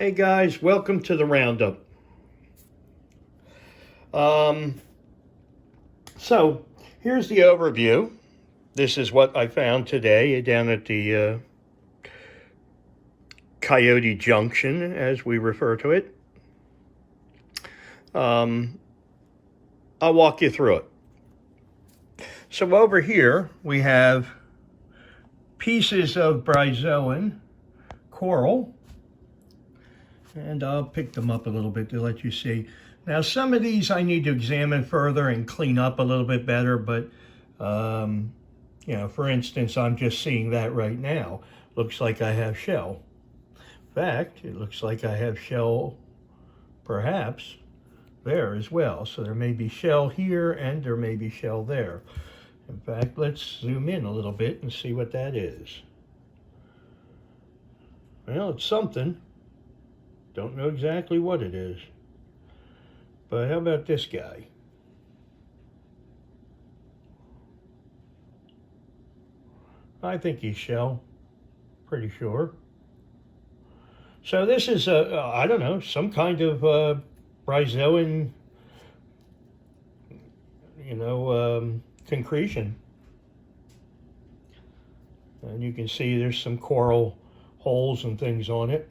Hey guys, welcome to the roundup. So here's the overview. This is what I found today down at the Coyote Junction, as we refer to it. I'll walk you through it. So over here we have pieces of bryozoan coral, and I'll pick them up a little bit to let you see. Now some of these I need to examine further and clean up a little bit better, but you know, for instance, I'm just seeing that right now. Looks like I have shell. In fact, it looks like I have shell perhaps there as well. So there may be shell here and there may be shell there. In fact, let's zoom in a little bit and see what that is. Well, it's something. Don't know exactly what it is. But how about this guy? I think he's shell, pretty sure. So this is I don't know, some kind of bryozoan, concretion. And you can see there's some coral holes and things on it.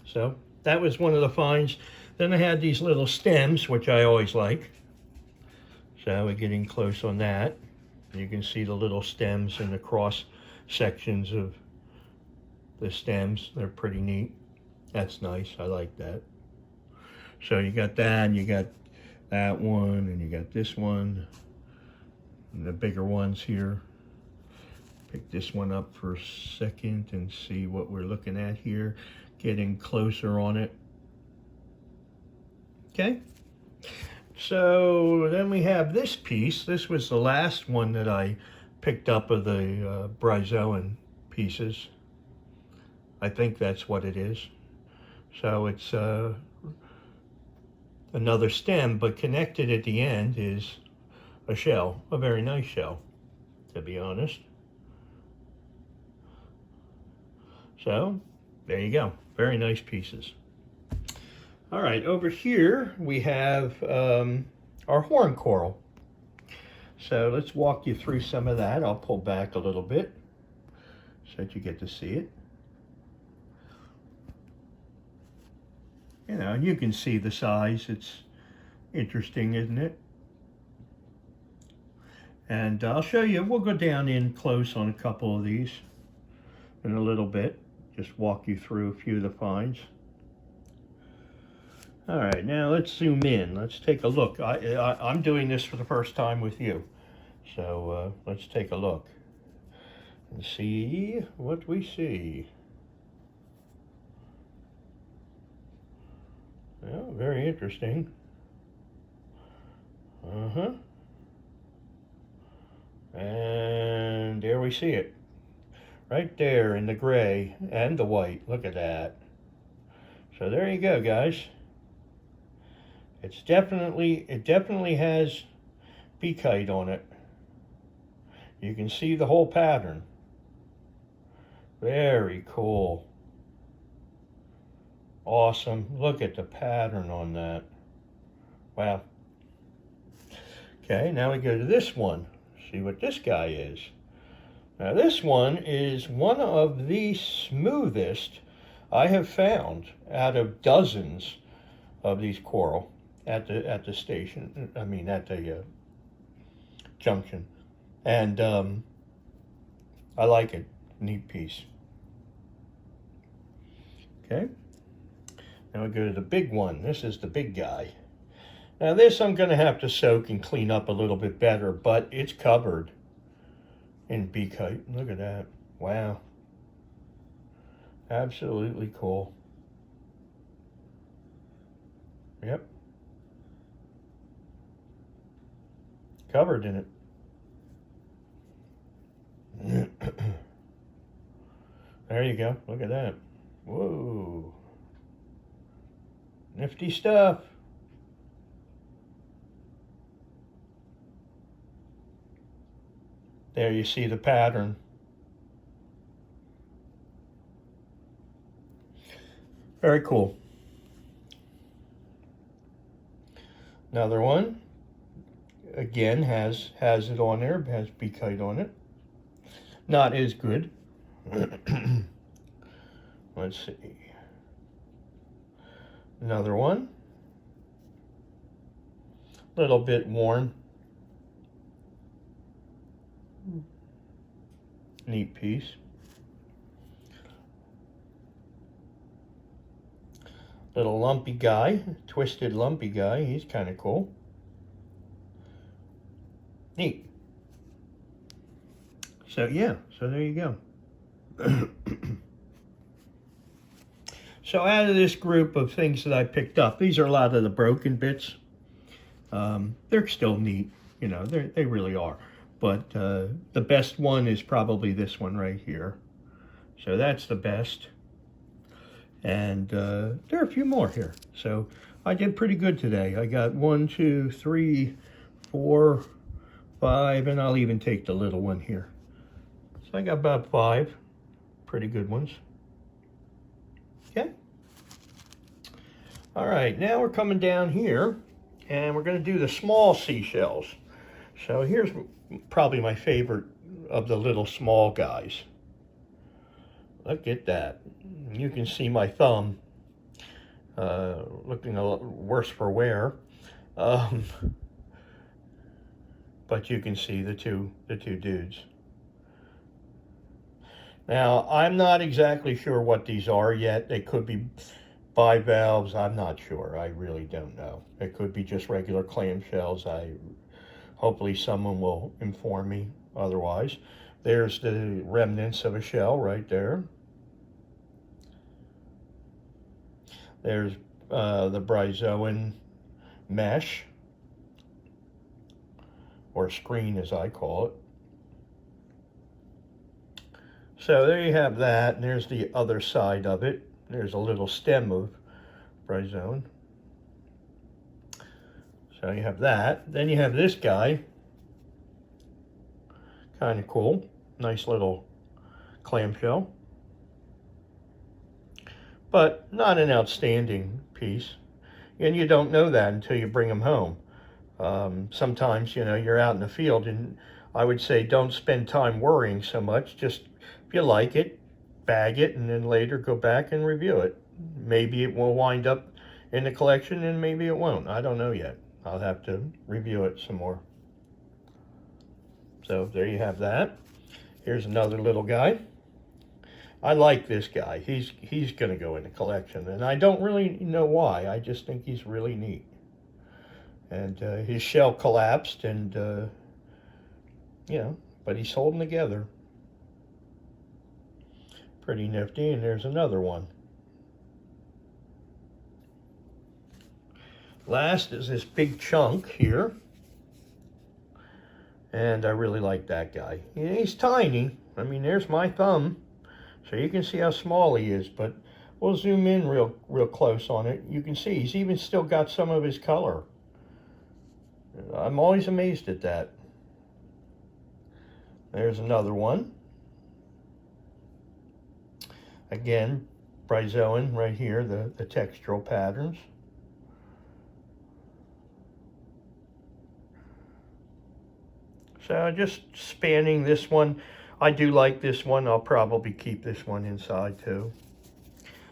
So that was one of the finds. Then I had these little stems, which I always like. So we're getting close on that. You can see the little stems and the cross sections of the stems. They're pretty neat. That's nice. I like that. So you got that, and you got that one, and you got this one, and the bigger ones here. Pick this one up for a second and see what we're looking at here. Getting closer on it. Okay. So then we have this piece. This was the last one that I picked up of the bryozoan pieces. I think that's what it is. So it's another stem, but connected at the end is a shell, a very nice shell, to be honest. So there you go, very nice pieces. All right, over here we have our horn coral. So let's walk you through some of that. I'll pull back a little bit so that you get to see it. You know, you can see the size. It's interesting, isn't it? And I'll show you, we'll go down in close on a couple of these in a little bit. Just walk you through a few of the finds. All right, now let's zoom in. Let's take a look. I'm doing this for the first time with you. So let's take a look and see what we see. Well, very interesting. And there we see it. Right there in the gray and the white. Look at that. So there you go, guys. It definitely has beakite on it. You can see the whole pattern. Very cool. Awesome. Look at the pattern on that. Wow. Okay, now we go to this one. See what this guy is. Now this one is one of the smoothest I have found out of dozens of these coral at the station. I mean at the junction, and I like it. Neat piece. Okay. Now we go to the big one. This is the big guy. Now this I'm going to have to soak and clean up a little bit better, but it's covered in beakite. Look at that. Wow. Absolutely cool. Yep. Covered in it. There you go. Look at that. Whoa. Nifty stuff. There you see the pattern. Very cool. Another one, again, has it on there, has beak height on it. Not as good. Let's see. Another one. Little bit worn. Neat piece. Little lumpy guy, twisted lumpy guy. He's kind of cool. Neat. So yeah, so there you go. So out of this group of things that I picked up, these are a lot of the broken bits. They're still neat, you know, they really are. But the best one is probably this one right here. So that's the best. And there are a few more here. So I did pretty good today. I got 1, 2, 3, 4, 5, and I'll even take the little one here. So I got about 5 pretty good ones. Okay. All right, now we're coming down here and we're going to do the small seashells. So here's probably my favorite of the little small guys. Look at that. You can see my thumb looking a lot worse for wear. But you can see the two dudes. Now, I'm not exactly sure what these are yet. They could be bivalves. I'm not sure. I really don't know. It could be just regular clamshells. Hopefully someone will inform me otherwise. There's the remnants of a shell right there. There's the bryozoan mesh, or screen as I call it. So there you have that, and there's the other side of it. There's a little stem of bryozoan. So you have that. Then you have this guy. Kind of cool. Nice little clamshell. But not an outstanding piece. And you don't know that until you bring them home. Sometimes, you know, you're out in the field, and I would say don't spend time worrying so much. Just, if you like it, bag it, and then later go back and review it. Maybe it will wind up in the collection, and maybe it won't. I don't know yet. I'll have to review it some more. So there you have that. Here's another little guy. I like this guy. He's going to go in the collection, and I don't really know why. I just think he's really neat. And his shell collapsed, and you know, but he's holding together. Pretty nifty. And there's another one. Last is this big chunk here, and I really like that guy. He's tiny. I mean, there's my thumb, so you can see how small he is, but we'll zoom in real close on it. You can see he's even still got some of his color. I'm always amazed at that. There's another one. Again, bryozoan right here, the textural patterns. So just spanning this one. I do like this one. I'll probably keep this one inside too.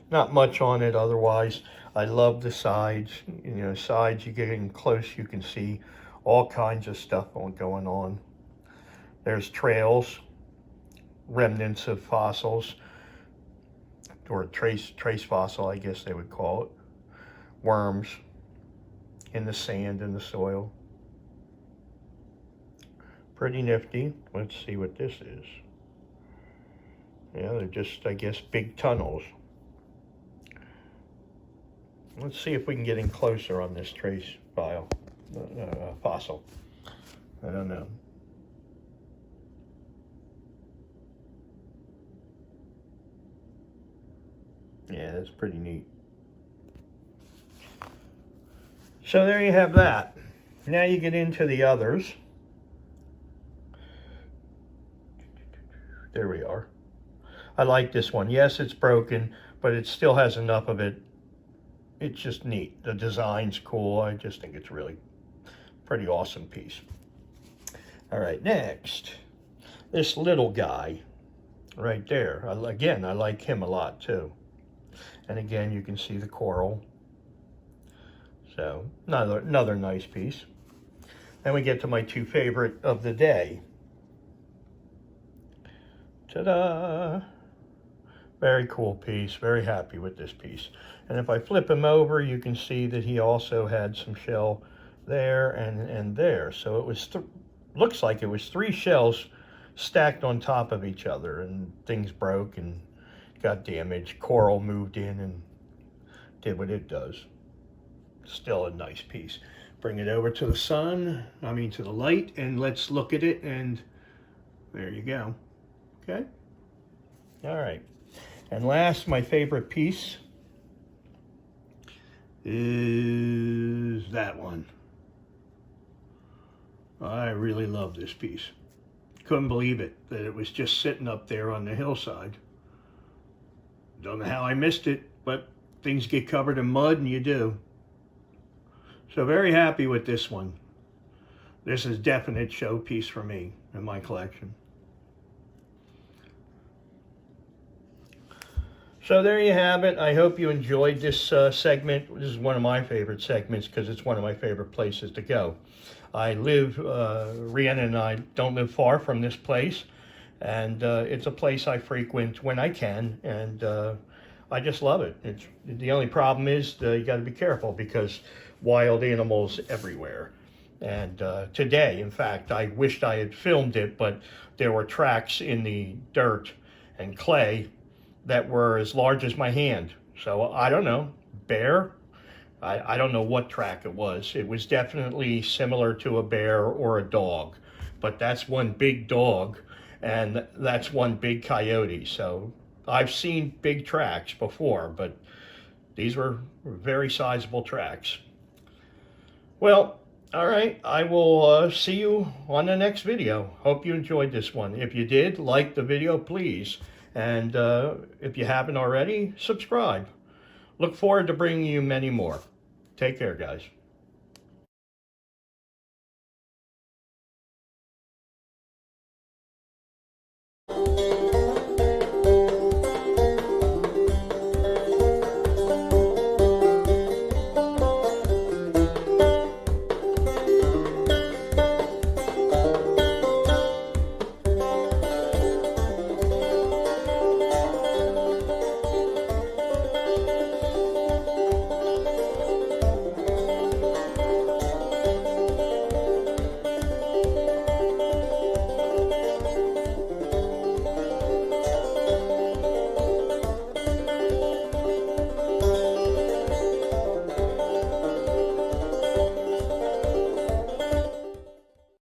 Not much on it otherwise. I love the sides. You know, sides, you get in close, you can see all kinds of stuff going on. There's trails, remnants of fossils, or trace fossil, I guess they would call it. Worms in the sand and the soil. Pretty nifty. Let's see what this is. Yeah, they're just, I guess, big tunnels. Let's see if we can get in closer on this trace fossil. I don't know. Yeah, that's pretty neat. So there you have that. Now you get into the others. There we are. I like this one. Yes, it's broken, but it still has enough of it. It's just neat. The design's cool. I just think it's really pretty awesome piece. All right, next, this little guy right there. Again, I like him a lot too. And again, you can see the coral. So another nice piece. Then we get to my two favorite of the day. Ta-da! Very cool piece. Very happy with this piece. And if I flip him over, you can see that he also had some shell there and there. So it was, looks like it was 3 shells stacked on top of each other, and things broke and got damaged. Coral moved in and did what it does. Still a nice piece. Bring it over to the sun, to the light, and let's look at it, and there you go. Okay? All right. And last, my favorite piece is that one. I really love this piece. Couldn't believe it, that it was just sitting up there on the hillside. Don't know how I missed it, but things get covered in mud, and you do. So very happy with this one. This is definite showpiece for me in my collection. So there you have it. I hope you enjoyed this segment. This is one of my favorite segments because it's one of my favorite places to go. I live, Rhiannon and I don't live far from this place, and it's a place I frequent when I can, and I just love it. The only problem is you got to be careful because wild animals everywhere. And today, in fact, I wished I had filmed it, but there were tracks in the dirt and clay that were as large as my hand. So I don't know, bear? I don't know what track it was. It was definitely similar to a bear or a dog, but that's one big dog and that's one big coyote. So I've seen big tracks before, but these were very sizable tracks. Well, all right, I will see you on the next video. Hope you enjoyed this one. If you did, like the video, please. And if you haven't already, subscribe. Look forward to bringing you many more. Take care, guys.